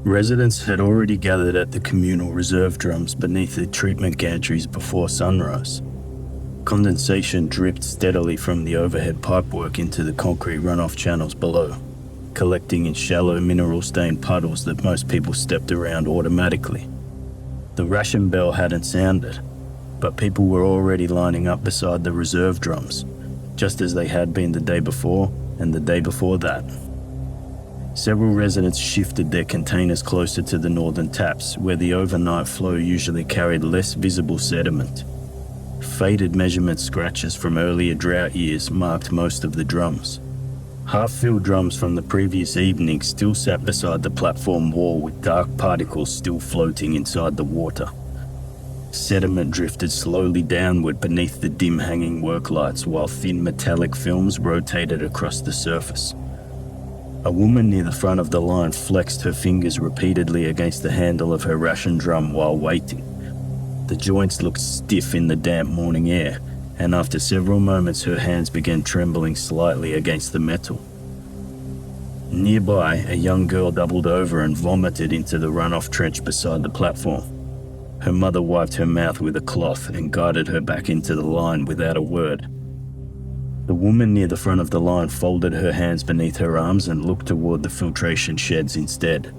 Residents had already gathered at the communal reserve drums beneath the treatment gantries before sunrise. Condensation dripped steadily from the overhead pipework into the concrete runoff channels below, collecting in shallow mineral-stained puddles that most people stepped around automatically. The ration bell hadn't sounded, but people were already lining up beside the reserve drums, just as they had been the day before and the day before that. Several residents shifted their containers closer to the northern taps, where the overnight flow usually carried less visible sediment. Faded measurement scratches from earlier drought years marked most of the drums. Half-filled drums from the previous evening still sat beside the platform wall with dark particles still floating inside the water. Sediment drifted slowly downward beneath the dim-hanging work lights while thin metallic films rotated across the surface. A woman near the front of the line flexed her fingers repeatedly against the handle of her ration drum while waiting. The joints looked stiff in the damp morning air, and after several moments her hands began trembling slightly against the metal. Nearby, a young girl doubled over and vomited into the runoff trench beside the platform. Her mother wiped her mouth with a cloth and guided her back into the line without a word. The woman near the front of the line folded her hands beneath her arms and looked toward the filtration sheds instead.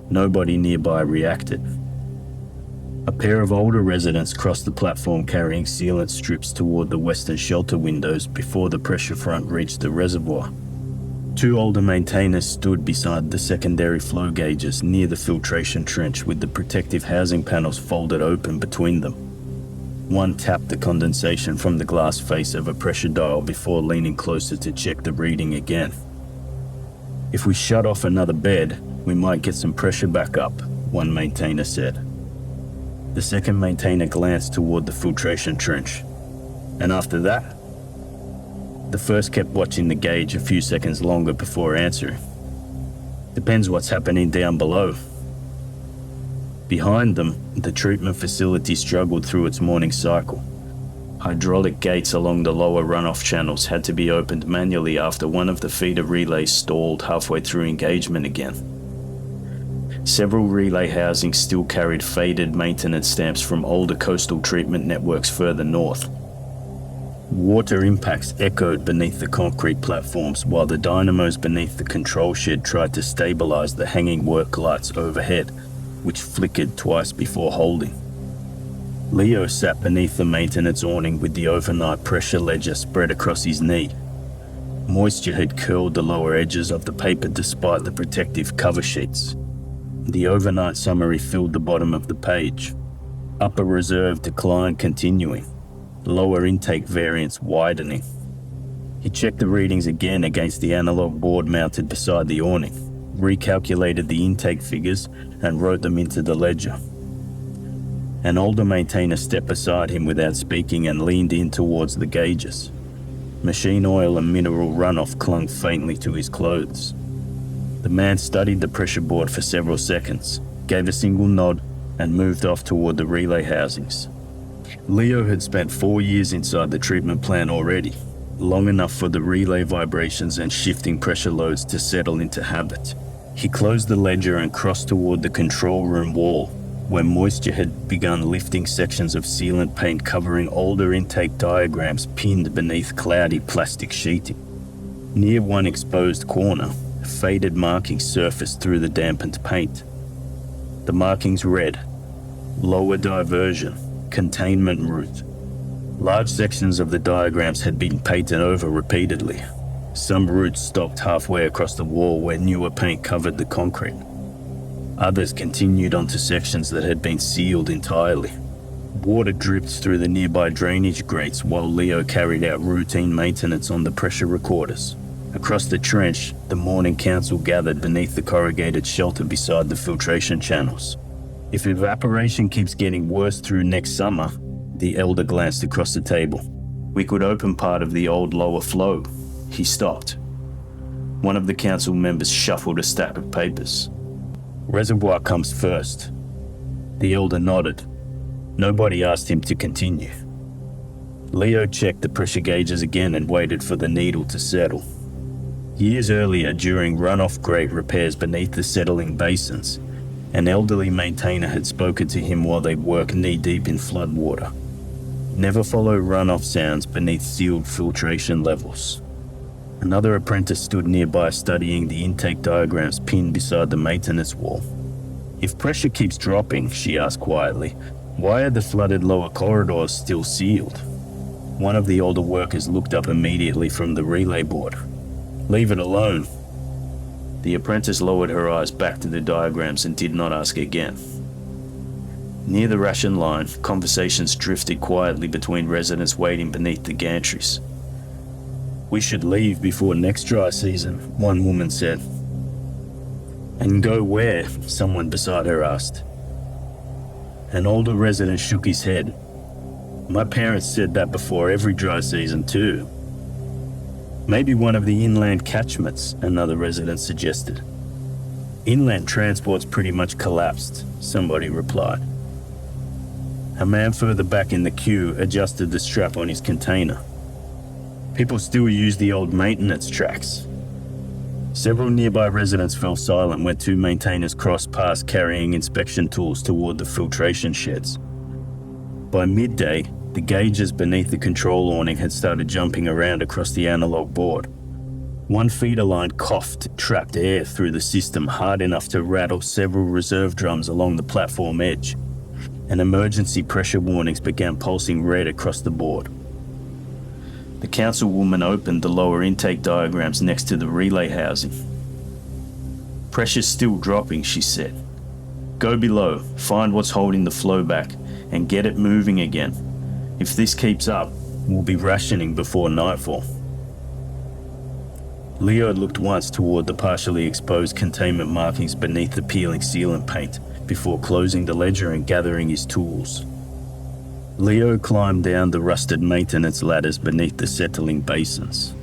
Nobody nearby reacted. A pair of older residents crossed the platform carrying sealant strips toward the western shelter windows before the pressure front reached the reservoir. Two older maintainers stood beside the secondary flow gauges near the filtration trench with the protective housing panels folded open between them. One tapped the condensation from the glass face of a pressure dial before leaning closer to check the reading again. "If we shut off another bed, we might get some pressure back up," one maintainer said. The second maintainer glanced toward the filtration trench. "And after that?" The first kept watching the gauge a few seconds longer before answering. "Depends what's happening down below." Behind them, the treatment facility struggled through its morning cycle. Hydraulic gates along the lower runoff channels had to be opened manually after one of the feeder relays stalled halfway through engagement again. Several relay housings still carried faded maintenance stamps from older coastal treatment networks further north. Water impacts echoed beneath the concrete platforms while the dynamos beneath the control shed tried to stabilize the hanging work lights overhead, which flickered twice before holding. Leo sat beneath the maintenance awning with the overnight pressure ledger spread across his knee. Moisture had curled the lower edges of the paper despite the protective cover sheets. The overnight summary filled the bottom of the page. Upper reserve decline continuing. Lower intake variance widening. He checked the readings again against the analog board mounted beside the awning, recalculated the intake figures, and wrote them into the ledger. An older maintainer stepped beside him without speaking and leaned in towards the gauges. Machine oil and mineral runoff clung faintly to his clothes. The man studied the pressure board for several seconds, gave a single nod, and moved off toward the relay housings. Leo had spent 4 years inside the treatment plant already, long enough for the relay vibrations and shifting pressure loads to settle into habit. He closed the ledger and crossed toward the control room wall, where moisture had begun lifting sections of sealant paint covering older intake diagrams pinned beneath cloudy plastic sheeting. Near one exposed corner, faded markings surfaced through the dampened paint. The markings read, "Lower diversion, containment route." Large sections of the diagrams had been painted over repeatedly. Some routes stopped halfway across the wall where newer paint covered the concrete. Others continued onto sections that had been sealed entirely. Water dripped through the nearby drainage grates while Leo carried out routine maintenance on the pressure recorders. Across the trench, the morning council gathered beneath the corrugated shelter beside the filtration channels. "If evaporation keeps getting worse through next summer," the elder glanced across the table, "we could open part of the old lower flow." He stopped. One of the council members shuffled a stack of papers. "Reservoir comes first." The elder nodded. Nobody asked him to continue. Leo checked the pressure gauges again and waited for the needle to settle. Years earlier, during runoff grate repairs beneath the settling basins, an elderly maintainer had spoken to him while they worked knee-deep in floodwater. Never follow runoff sounds beneath sealed filtration levels. Another apprentice stood nearby studying the intake diagrams pinned beside the maintenance wall. If pressure keeps dropping, she asked quietly, why are the flooded lower corridors still sealed? One of the older workers looked up immediately from the relay board. Leave it alone. The apprentice lowered her eyes back to the diagrams and did not ask again. Near the ration line, conversations drifted quietly between residents waiting beneath the gantries. We should leave before next dry season, one woman said. And go where? Someone beside her asked. An older resident shook his head. My parents said that before every dry season too. Maybe one of the inland catchments, another resident suggested. Inland transport's pretty much collapsed, somebody replied. A man further back in the queue adjusted the strap on his container. People still use the old maintenance tracks. Several nearby residents fell silent when two maintainers crossed past carrying inspection tools toward the filtration sheds. By midday, the gauges beneath the control awning had started jumping around across the analog board. One feeder line coughed, trapped air through the system hard enough to rattle several reserve drums along the platform edge, and emergency pressure warnings began pulsing red across the board. The councilwoman opened the lower intake diagrams next to the relay housing. Pressure's still dropping, she said. Go below, find what's holding the flow back, and get it moving again. If this keeps up, we'll be rationing before nightfall. Leo looked once toward the partially exposed containment markings beneath the peeling sealant paint before closing the ledger and gathering his tools. Leo climbed down the rusted maintenance ladders beneath the settling basins.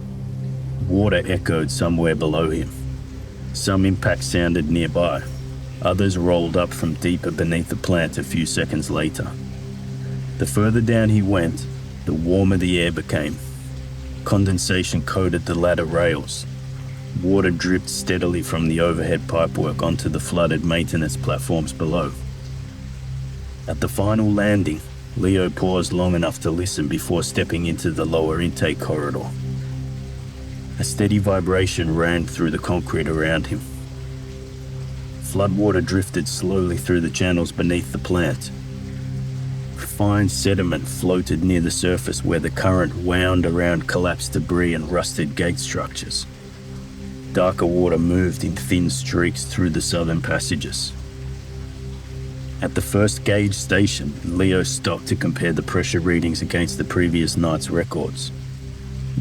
Water echoed somewhere below him. Some impact sounded nearby. Others rolled up from deeper beneath the plant a few seconds later. The further down he went, the warmer the air became. Condensation coated the ladder rails. Water dripped steadily from the overhead pipework onto the flooded maintenance platforms below. At the final landing, Leo paused long enough to listen before stepping into the lower intake corridor. A steady vibration ran through the concrete around him. Floodwater drifted slowly through the channels beneath the plant. Fine sediment floated near the surface where the current wound around collapsed debris and rusted gate structures. Darker water moved in thin streaks through the southern passages. At the first gauge station, Leo stopped to compare the pressure readings against the previous night's records.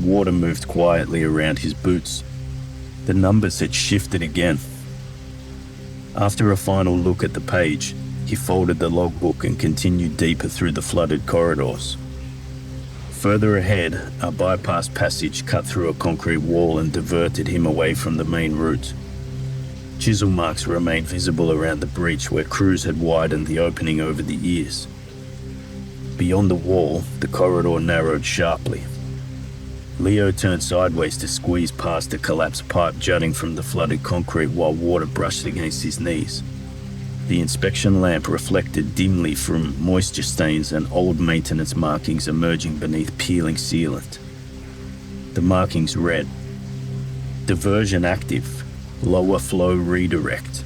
Water moved quietly around his boots. The numbers had shifted again. After a final look at the page, he folded the logbook and continued deeper through the flooded corridors. Further ahead, a bypass passage cut through a concrete wall and diverted him away from the main route. Chisel marks remained visible around the breach where crews had widened the opening over the years. Beyond the wall, the corridor narrowed sharply. Leo turned sideways to squeeze past a collapsed pipe jutting from the flooded concrete while water brushed against his knees. The inspection lamp reflected dimly from moisture stains and old maintenance markings emerging beneath peeling sealant. The markings read, Diversion active. Lower flow redirect.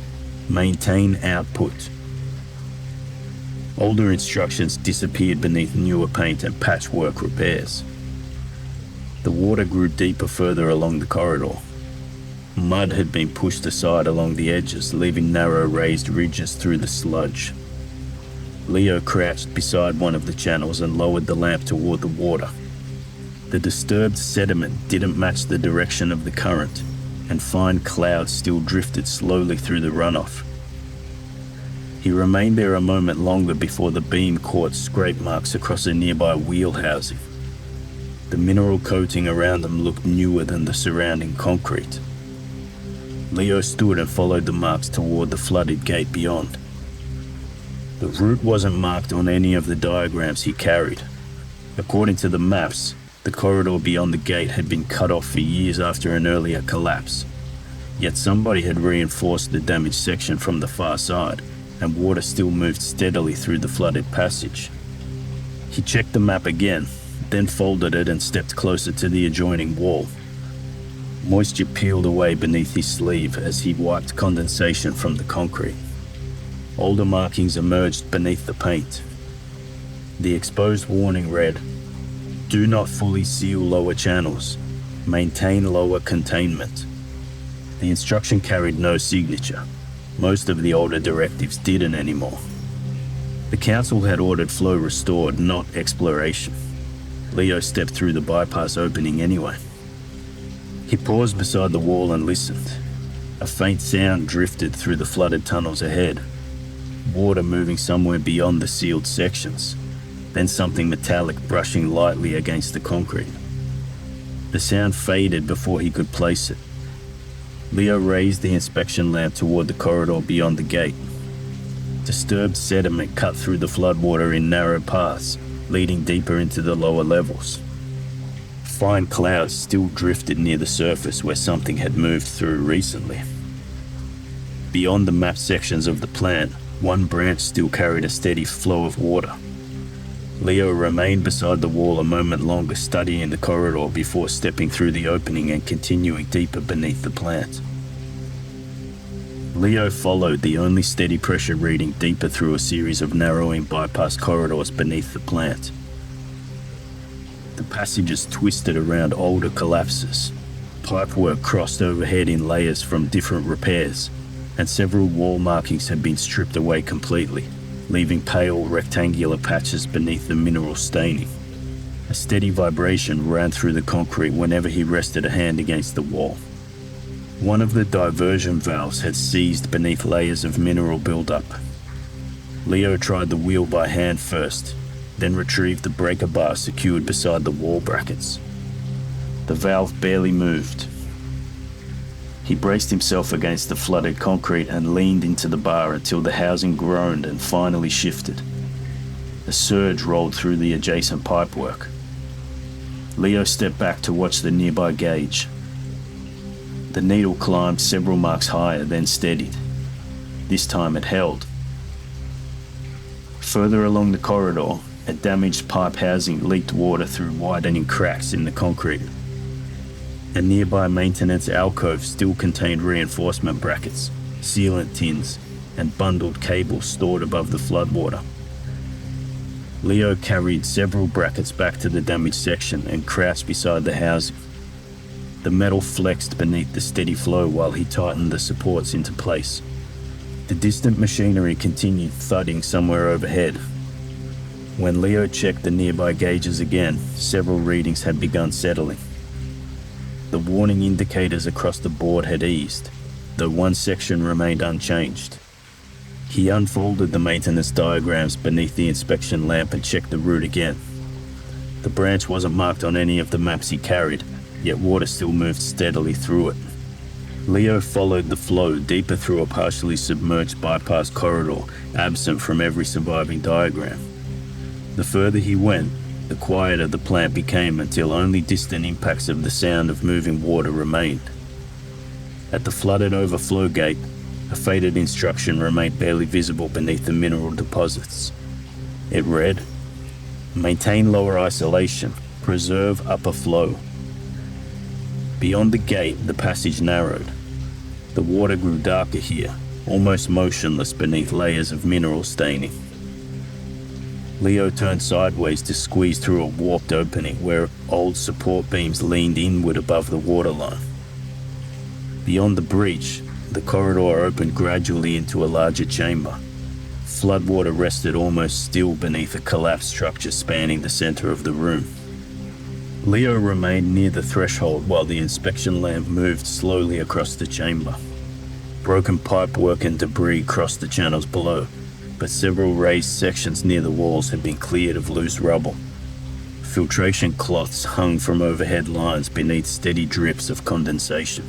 Maintain output. Older instructions disappeared beneath newer paint and patchwork repairs. The water grew deeper further along the corridor. Mud had been pushed aside along the edges, leaving narrow raised ridges through the sludge. Leo crouched beside one of the channels and lowered the lamp toward the water. The disturbed sediment didn't match the direction of the current, and fine clouds still drifted slowly through the runoff. He remained there a moment longer before the beam caught scrape marks across a nearby wheel housing. The mineral coating around them looked newer than the surrounding concrete. Leo stood and followed the marks toward the flooded gate beyond. The route wasn't marked on any of the diagrams he carried. According to the maps, The corridor beyond the gate had been cut off for years after an earlier collapse, yet somebody had reinforced the damaged section from the far side, and water still moved steadily through the flooded passage. He checked the map again, then folded it and stepped closer to the adjoining wall. Moisture peeled away beneath his sleeve as he wiped condensation from the concrete. Older markings emerged beneath the paint. The exposed warning read, "Do not fully seal lower channels. Maintain lower containment." The instruction carried no signature. Most of the older directives didn't anymore. The council had ordered flow restored, not exploration. Leo stepped through the bypass opening anyway. He paused beside the wall and listened. A faint sound drifted through the flooded tunnels ahead, water moving somewhere beyond the sealed sections, then something metallic brushing lightly against the concrete. The sound faded before he could place it. Leo raised the inspection lamp toward the corridor beyond the gate. Disturbed sediment cut through the floodwater in narrow paths, leading deeper into the lower levels. Fine clouds still drifted near the surface where something had moved through recently. Beyond the mapped sections of the plant, one branch still carried a steady flow of water. Leo remained beside the wall a moment longer, studying the corridor before stepping through the opening and continuing deeper beneath the plant. Leo followed the only steady pressure reading deeper through a series of narrowing bypass corridors beneath the plant. The passages twisted around older collapses. Pipework crossed overhead in layers from different repairs, and several wall markings had been stripped away completely, leaving pale rectangular patches beneath the mineral staining. A steady vibration ran through the concrete whenever he rested a hand against the wall. One of the diversion valves had seized beneath layers of mineral buildup. Leo tried the wheel by hand first, then retrieved the breaker bar secured beside the wall brackets. The valve barely moved. He braced himself against the flooded concrete and leaned into the bar until the housing groaned and finally shifted. A surge rolled through the adjacent pipework. Leo stepped back to watch the nearby gauge. The needle climbed several marks higher, then steadied. This time it held. Further along the corridor, a damaged pipe housing leaked water through widening cracks in the concrete. A nearby maintenance alcove still contained reinforcement brackets, sealant tins, and bundled cables stored above the floodwater. Leo carried several brackets back to the damaged section and crouched beside the housing. The metal flexed beneath the steady flow while he tightened the supports into place. The distant machinery continued thudding somewhere overhead. When Leo checked the nearby gauges again, several readings had begun settling. The warning indicators across the board had eased, though one section remained unchanged. He unfolded the maintenance diagrams beneath the inspection lamp and checked the route again. The branch wasn't marked on any of the maps he carried, yet water still moved steadily through it. Leo followed the flow deeper through a partially submerged bypass corridor, absent from every surviving diagram. The further he went, the quieter the plant became until only distant impacts of the sound of moving water remained. At the flooded overflow gate, a faded instruction remained barely visible beneath the mineral deposits. It read, "Maintain lower isolation, preserve upper flow." Beyond the gate, the passage narrowed. The water grew darker here, almost motionless beneath layers of mineral staining. Leo turned sideways to squeeze through a warped opening where old support beams leaned inward above the waterline. Beyond the breach, the corridor opened gradually into a larger chamber. Floodwater rested almost still beneath a collapsed structure spanning the center of the room. Leo remained near the threshold while the inspection lamp moved slowly across the chamber. Broken pipework and debris crossed the channels below, but several raised sections near the walls had been cleared of loose rubble. Filtration cloths hung from overhead lines beneath steady drips of condensation.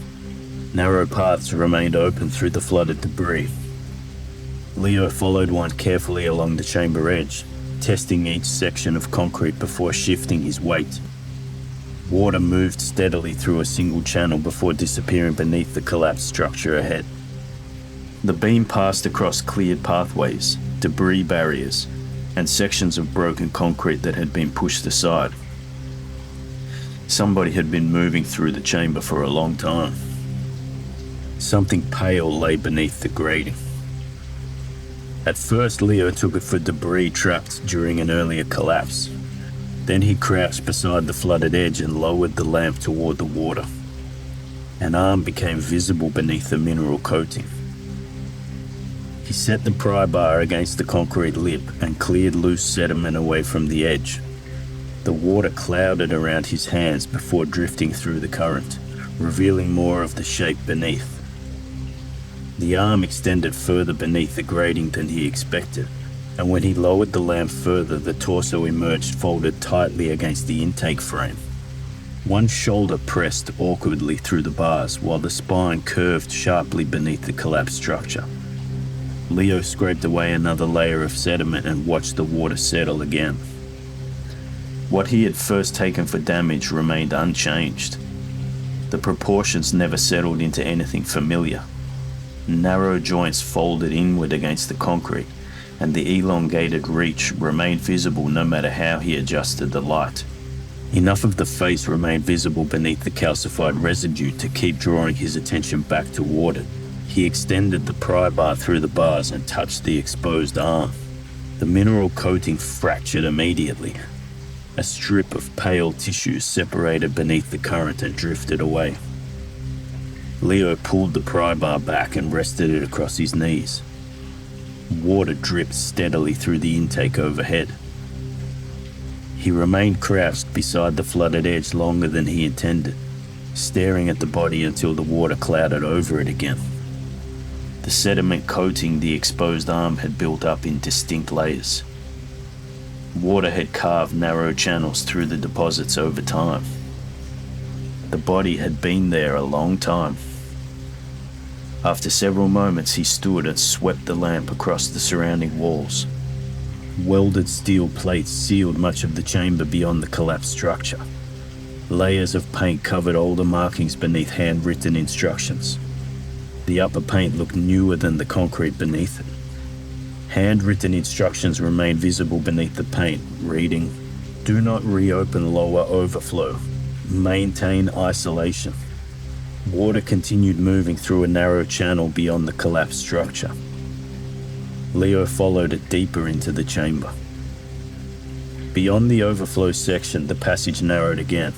Narrow paths remained open through the flooded debris. Leo followed one carefully along the chamber edge, testing each section of concrete before shifting his weight. Water moved steadily through a single channel before disappearing beneath the collapsed structure ahead. The beam passed across cleared pathways, debris barriers, and sections of broken concrete that had been pushed aside. Somebody had been moving through the chamber for a long time. Something pale lay beneath the grating. At first, Leo took it for debris trapped during an earlier collapse. Then he crouched beside the flooded edge and lowered the lamp toward the water. An arm became visible beneath the mineral coating. He set the pry bar against the concrete lip and cleared loose sediment away from the edge. The water clouded around his hands before drifting through the current, revealing more of the shape beneath. The arm extended further beneath the grating than he expected, and when he lowered the lamp further, the torso emerged folded tightly against the intake frame. One shoulder pressed awkwardly through the bars, while the spine curved sharply beneath the collapsed structure. Leo scraped away another layer of sediment and watched the water settle again. What he had first taken for damage remained unchanged. The proportions never settled into anything familiar. Narrow joints folded inward against the concrete, and the elongated reach remained visible no matter how he adjusted the light. Enough of the face remained visible beneath the calcified residue to keep drawing his attention back toward it. He extended the pry bar through the bars and touched the exposed arm. The mineral coating fractured immediately. A strip of pale tissue separated beneath the current and drifted away. Leo pulled the pry bar back and rested it across his knees. Water dripped steadily through the intake overhead. He remained crouched beside the flooded edge longer than he intended, staring at the body until the water clouded over it again. The sediment coating the exposed arm had built up in distinct layers. Water had carved narrow channels through the deposits over time. The body had been there a long time. After several moments, he stood and swept the lamp across the surrounding walls. Welded steel plates sealed much of the chamber beyond the collapsed structure. Layers of paint covered older markings beneath handwritten instructions. The upper paint looked newer than the concrete beneath it. Handwritten instructions remained visible beneath the paint, reading, "Do not reopen lower overflow. Maintain isolation." Water continued moving through a narrow channel beyond the collapsed structure. Leo followed it deeper into the chamber. Beyond the overflow section, the passage narrowed again.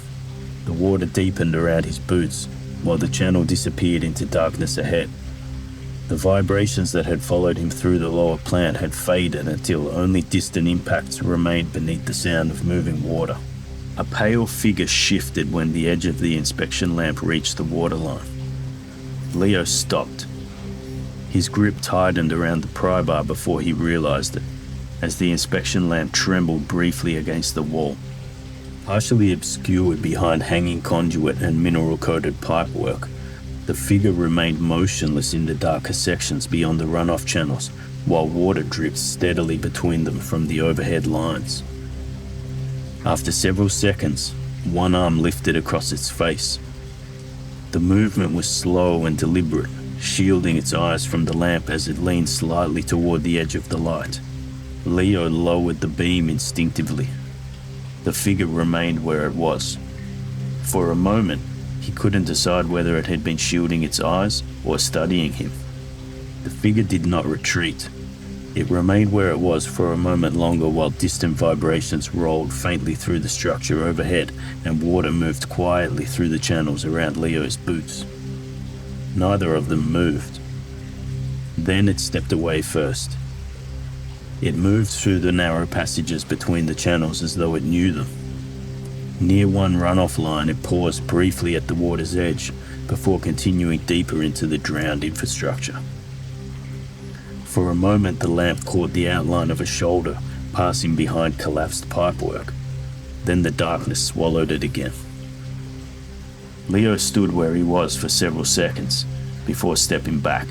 The water deepened around his boots, while the channel disappeared into darkness ahead. The vibrations that had followed him through the lower plant had faded until only distant impacts remained beneath the sound of moving water. A pale figure shifted when the edge of the inspection lamp reached the waterline. Leo stopped. His grip tightened around the pry bar before he realized it, as the inspection lamp trembled briefly against the wall. Partially obscured behind hanging conduit and mineral-coated pipework, the figure remained motionless in the darker sections beyond the runoff channels, while water dripped steadily between them from the overhead lines. After several seconds, one arm lifted across its face. The movement was slow and deliberate, shielding its eyes from the lamp as it leaned slightly toward the edge of the light. Leo lowered the beam instinctively. The figure remained where it was. For a moment, he couldn't decide whether it had been shielding its eyes or studying him. The figure did not retreat. It remained where it was for a moment longer while distant vibrations rolled faintly through the structure overhead and water moved quietly through the channels around Leo's boots. Neither of them moved. Then it stepped away first. It moved through the narrow passages between the channels as though it knew them. Near one runoff line, it paused briefly at the water's edge before continuing deeper into the drowned infrastructure. For a moment, the lamp caught the outline of a shoulder passing behind collapsed pipework. Then the darkness swallowed it again. Leo stood where he was for several seconds before stepping back.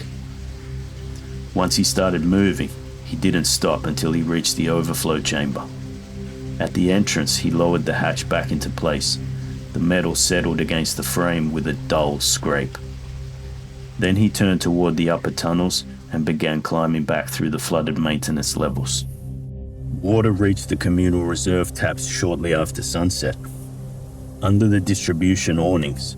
Once he started moving, he didn't stop until he reached the overflow chamber. At the entrance, he lowered the hatch back into place, The metal settled against the frame with a dull scrape. Then he turned toward the upper tunnels and began climbing back through the flooded maintenance levels. Water reached the communal reserve taps shortly after sunset. Under the distribution awnings,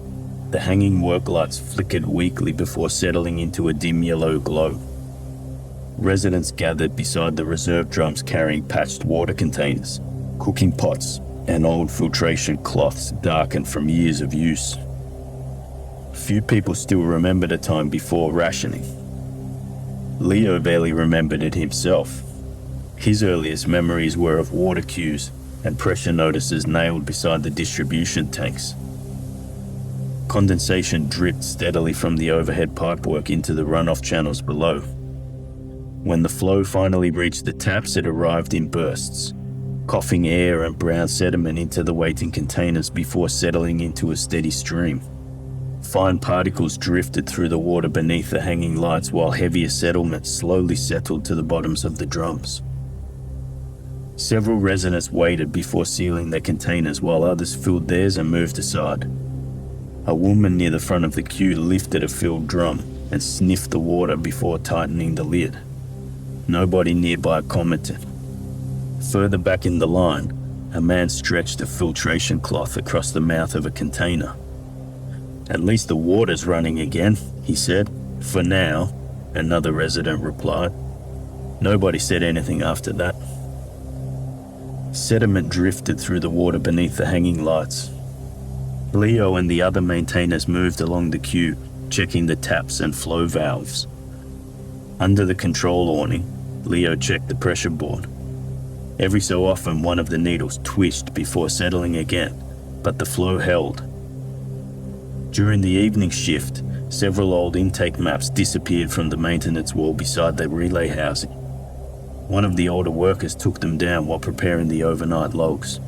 the hanging work lights flickered weakly before settling into a dim yellow glow. Residents gathered beside the reserve drums carrying patched water containers, cooking pots, and old filtration cloths darkened from years of use. Few people still remembered a time before rationing. Leo barely remembered it himself. His earliest memories were of water queues and pressure notices nailed beside the distribution tanks. Condensation dripped steadily from the overhead pipework into the runoff channels below. When the flow finally reached the taps, it arrived in bursts, coughing air and brown sediment into the waiting containers before settling into a steady stream. Fine particles drifted through the water beneath the hanging lights while heavier settlement slowly settled to the bottoms of the drums. Several residents waited before sealing their containers while others filled theirs and moved aside. A woman near the front of the queue lifted a filled drum and sniffed the water before tightening the lid. Nobody nearby commented. Further back in the line, a man stretched a filtration cloth across the mouth of a container. "At least the water's running again," he said. "For now," another resident replied. Nobody said anything after that. Sediment drifted through the water beneath the hanging lights. Leo and the other maintainers moved along the queue, checking the taps and flow valves. Under the control awning, Leo checked the pressure board. Every so often, one of the needles twitched before settling again, but the flow held. During the evening shift, several old intake maps disappeared from the maintenance wall beside the relay housing. One of the older workers took them down while preparing the overnight logs.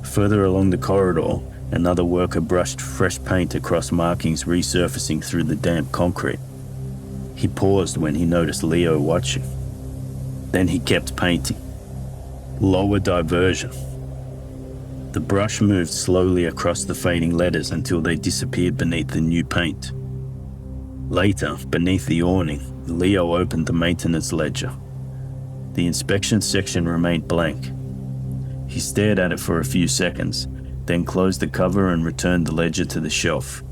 Further along the corridor, another worker brushed fresh paint across markings resurfacing through the damp concrete. He paused when he noticed Leo watching. Then he kept painting. Lower diversion. The brush moved slowly across the fading letters until they disappeared beneath the new paint. Later, beneath the awning, Leo opened the maintenance ledger. The inspection section remained blank. He stared at it for a few seconds, then closed the cover and returned the ledger to the shelf.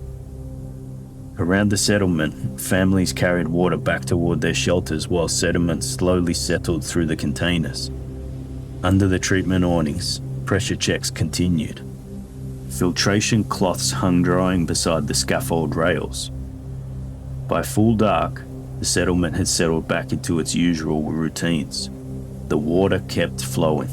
Around the settlement, families carried water back toward their shelters while sediment slowly settled through the containers. Under the treatment awnings, pressure checks continued. Filtration cloths hung drying beside the scaffold rails. By full dark, the settlement had settled back into its usual routines. The water kept flowing.